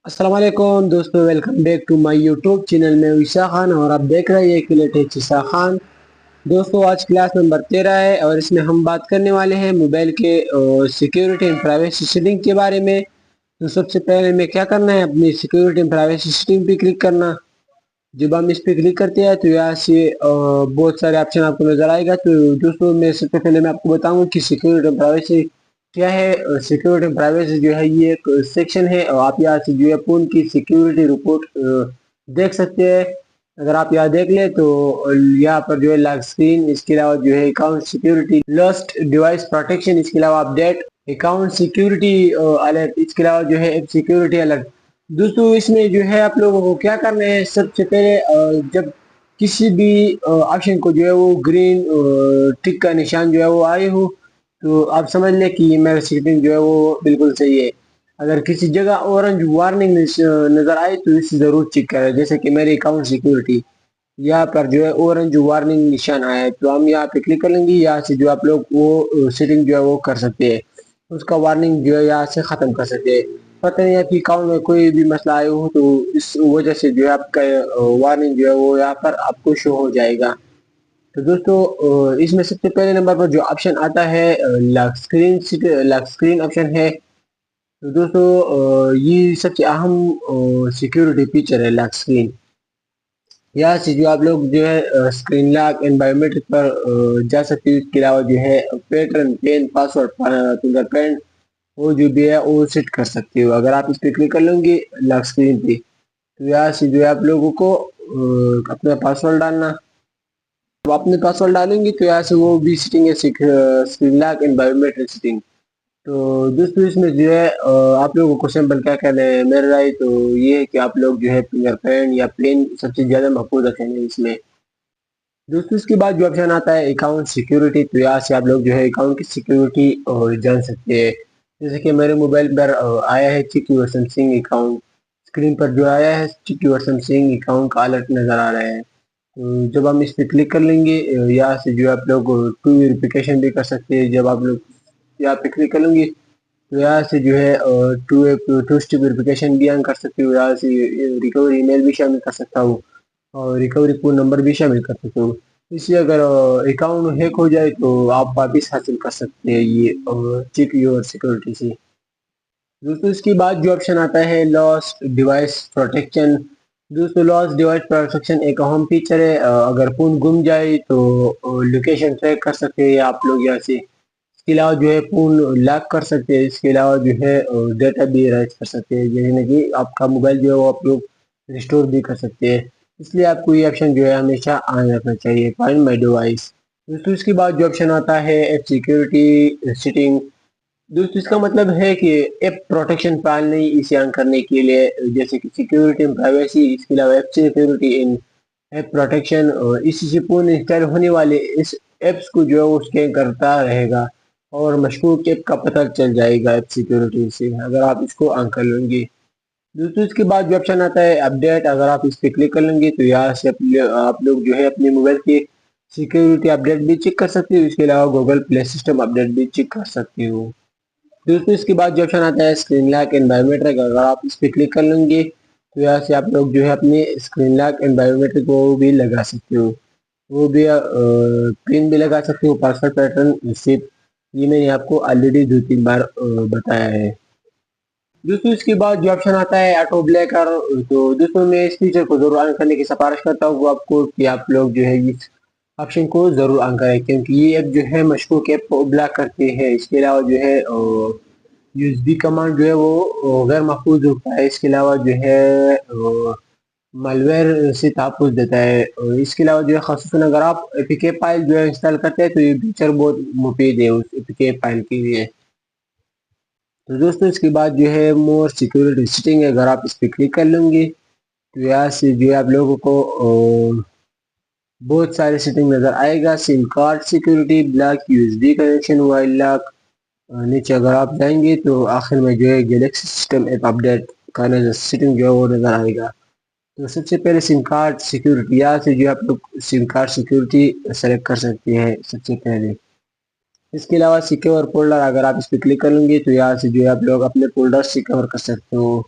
अस्सलाम वालेकुम दोस्तों, welcome back to my YouTube channel में ईसा खान और आप देख रहे हैं क्रिएटिव ईसा खान। दोस्तों आज क्लास नंबर 13 है और इसमें हम बात करने वाले हैं मोबाइल के सिक्योरिटी एंड प्राइवेसी सेटिंग के बारे में। तो सबसे पहले हमें क्या करना है, अपनी सिक्योरिटी एंड प्राइवेसी सेटिंग पे क्लिक करना। जब हम इस पे क्लिक करते हैं तो यहाँ से बहुत सारे ऑप्शन आपको नजर आएगा। तो दोस्तों मैं सबसे पहले मैं आपको बताऊंगा कि सिक्योरिटी एंड प्राइवेसी क्या है। सिक्योरिटी एंड प्राइवेसी जो है ये एक सेक्शन है और आप यहाँ से जो है फोन की सिक्योरिटी रिपोर्ट देख सकते हैं। अगर आप यहाँ देख ले तो यहाँ पर जो है लॉक स्क्रीन, इसके अलावा जो है account security, lost device protection, इसके अलावा अपडेट, अकाउंट सिक्योरिटी अलर्ट, इसके अलावा जो है ऐप सिक्योरिटी अलर्ट। दोस्तों इसमें जो है आप लोगों को क्या करना है, सबसे पहले जब किसी भी ऑप्शन को जो है वो ग्रीन टिक का निशान जो है वो आए हो तो आप समझ लें कि मेरा सेटिंग जो है वो बिल्कुल सही है। अगर किसी जगह ऑरेंज वार्निंग नजर आए तो इसे जरूर चेक करें, जैसे कि मेरे अकाउंट सिक्योरिटी यहाँ पर जो है ऑरेंज वार्निंग निशान आया है तो हम यहाँ पे क्लिक कर लेंगे। यहाँ से जो आप लोग वो सेटिंग जो है वो कर सकते हैं, उसका वार्निंग जो है यहाँ से खत्म कर सकते हैं। पता नहीं आपकी अकाउंट में कोई भी मसला आया हो तो इस वजह से जो है आपका वार्निंग जो है वो यहाँ पर आपको शो हो जाएगा। तो दोस्तों इसमें सबसे पहले नंबर पर जो ऑप्शन आता है लॉक स्क्रीन ऑप्शन है। तो दोस्तों ये सबसे अहम सिक्योरिटी फीचर है लॉक स्क्रीन। यहाँ से जो आप लोग जो है स्क्रीन लॉक एंड बायोमेट्रिक पर जा सकते हो। इसके अलावा जो है पैटर्न, पेन, पासवर्ड, फिंगरप्रिंट वो जो भी है वो सेट कर सकते हो। अगर आप इस पर क्लिक कर लोगे लॉक स्क्रीन पे तो यहाँ से जो है आप लोगों को अपना पासवर्ड डालना। अब अपने पासवर्ड डालेंगे तो यहाँ से वो भी सेटिंग है screen lock and biometric setting. तो दोस्तों इसमें जो है आप लोगों को सिंपल क्या करना है, मेरा राय तो ये है कि आप लोग जो है फिंगरप्रिंट या पेन सबसे ज्यादा महफूज रखेंगे इसमें। दोस्तों इसके बाद जो ऑप्शन आता है अकाउंट सिक्योरिटी, तो यहाँ से आप लोग जो है अकाउंट की सिक्योरिटी जान सकते हैं। जैसे कि मेरे मोबाइल पर आया है check your Samsung account, screen पर जो आया है चेक योर सैमसंग अकाउंट का अलर्ट नजर आ रहा है। तो जब हम इस पर क्लिक कर लेंगे यहाँ से जो आप लोग टू वेरिफिकेशन भी कर सकते हैं। जब आप लोग यहाँ पे क्लिक कर लेंगे तो यहाँ से जो है टू स्टेप वेरिफिकेशन भी ऑन कर सकते हो। यहाँ से रिकवरी ईमेल भी शामिल कर सकता हूँ और रिकवरी फोन नंबर भी शामिल कर सकते हो। इससे अगर अकाउंट हैक हो जाए तो आप वापिस हासिल कर सकते हैं ये चेक योर सिक्योरिटी से। दोस्तों इसके बाद जो ऑप्शन आता है लॉस्ट डिवाइस प्रोटेक्शन। दोस्तों लॉस्ट डिवाइस प्रोटेक्शन एक अहम फीचर है। अगर फोन गुम जाए तो लोकेशन ट्रैक कर सकते हैं आप लोग यहाँ से। इसके अलावा जो है फोन लॉक कर सकते हैं। इसके अलावा जो है डेटा भी राइट कर सकते हैं, यानी कि आपका मोबाइल जो है वो आप लोग रिस्टोर भी कर सकते हैं। इसलिए आपको ये ऑप्शन जो है हमेशा ऑन रखना चाहिए, फाइंड माय डिवाइस। दोस्तों इसके बाद जो ऑप्शन आता है ऐप सिक्योरिटी सेटिंग। दोस्तों इसका मतलब है कि ऐप प्रोटेक्शन पालने इसे ऑन करने के लिए, जैसे कि सिक्योरिटी एंड प्राइवेसी, इसके अलावा app security in app protection, और इसी से पूर्ण इंस्टॉल होने वाले इस ऐप्स को जो है वो स्कैन करता रहेगा और मशकूक ऐप का पता चल जाएगा ऐप सिक्योरिटी से, अगर आप इसको ऑन कर लेंगे। दोस्तों इसके बाद जो ऑप्शन आता है अपडेट, अगर आप इस पर क्लिक कर लेंगे तो यहाँ से आप लोग जो है अपने मोबाइल के सिक्योरिटी अपडेट भी चेक कर सकते हो। इसके अलावा गूगल प्ले सिस्टम अपडेट भी चेक कर सकते हो। दोस्तों इसके बाद जो ऑप्शन आता है स्क्रीन लॉक एंड बायोमेट्रिक, अगर आप इस पर क्लिक कर लेंगे तो यहाँ से आप लोग जो है अपने स्क्रीन लॉक एंड बायोमेट्रिक वो भी लगा सकते हो, वो भी पिन भी लगा सकते हो, पासवर्ड पैटर्न सिप। ये मैंने आपको ऑलरेडी 2-3 बार बताया है। दोस्तों इसके बाद जो ऑप्शन आता है ऑटो ब्लैकर, तो दोस्तों मैं इस फीचर को जरूर ऑन करने की सिफारिश करता हूँ आपको कि आप लोग जो है इस ऑप्शन को जरूर ऑन करें, क्योंकि ये ऐप जो है मशकूक ऐप को ब्लॉक करते हैं। इसके अलावा जो है यूएसबी कमांड जो है वो गैर महफूज होता है। इसके अलावा जो है मालवेयर से तहफ़्फ़ुज़ देता है। और इसके अलावा जो है ख़ासतन अगर आप एपीके फाइल जो है इंस्टॉल करते हैं तो ये फीचर बहुत मुफीद है उस एपीके फाइल के लिए। तो दोस्तों इसके बाद जो है मोर सिक्योरिटी सेटिंग है, अगर आप इस पर क्लिक कर लेंगे तो यहाँ से जो है आप लोगों को बहुत सारे सेटिंग नज़र आएगा। SIM card security, block USB connection, mobile lock. नीचे अगर आप जाएंगे तो आखिर में जो है गैलेक्सी सिस्टम ऐप अपडेट का नजर सेटिंग जो है वो नज़र आएगा। तो सबसे पहले सिम कार्ड सिक्योरिटी, यहाँ से जो है आप लोग सिम कार्ड सिक्योरिटी सेलेक्ट कर सकते हैं सबसे पहले। इसके अलावा सिक्योर फोल्डर, अगर आप इस पर क्लिक करेंगे तो यहाँ से जो है आप लोग अपने फोल्डर सिक्योर कर सकते हो।